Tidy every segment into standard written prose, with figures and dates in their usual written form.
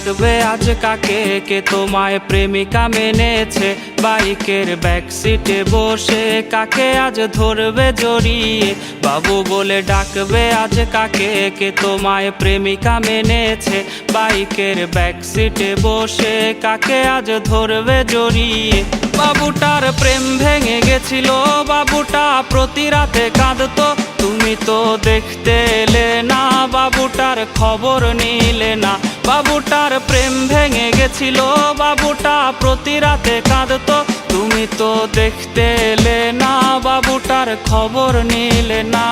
ডাকবে আজ কাকে, কে তোমায় প্রেমিকা মেনেছে। বাইকের ব্যাক সিটে বসে কাকে আজ ধরবে জড়িয়ে, বাবু বলে ডাকবে আজ কাকে, কে তোমায় প্রেমিকা মেনেছে। বাইকের ব্যাক সিটে বসে কাকে আজ ধরবে জড়িয়ে। বাবুটার প্রেম ভেঙে গেছিল, বাবুটা প্রতি রাতে কাঁদতো, তুমি তো দেখতে এলে না, বাবুটার খবর নিলে না। বাবুটার প্রেম ভেঙে গেছিল, বাবুটা প্রতি রাতে কাঁদতো, তুমি তো দেখতে এলে না, বাবুটার খবর নিলে না।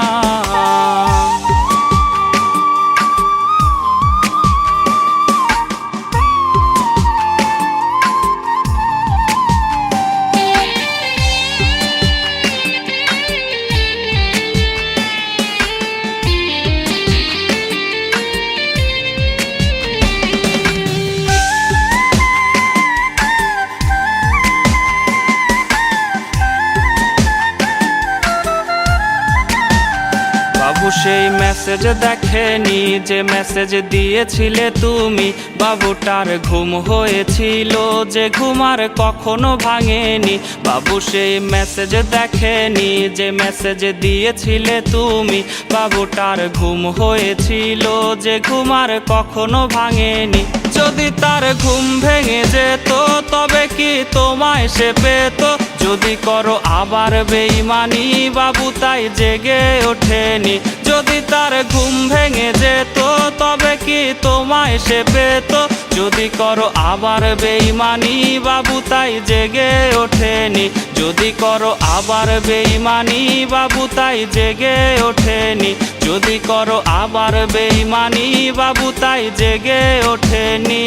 বাবু সেই মেসেজ দেখেনি যে মেসেজ দিয়েছিলে তুমি। বাবুটার ঘুম হয়েছিল যে ঘুম আর কখনো ভাঙেনি। বাবু সেই মেসেজ দেখেনি যে মেসেজ দিয়েছিলে তুমি। বাবুটার ঘুম হয়েছিল যে ঘুম আর কখনো ভাঙেনি। যদি তার ঘুম ভেঙে যেত তবে কি তোমায় সে পেত। যদি করো আবার বেঈমানি, বাবু তাই জেগে ওঠেনি। যদি তার ঘুম ভেঙে যেত তবে কি তোমায় সে পেত। যদি করো আবার বেঈমানি, বাবু তাই জেগে ওঠেনি। যদি করো আবার বেঈমানি, বাবু তাই জেগে ওঠেনি। যদি করো আবার বেঈমানি, বাবু তাই জেগে ওঠেনি।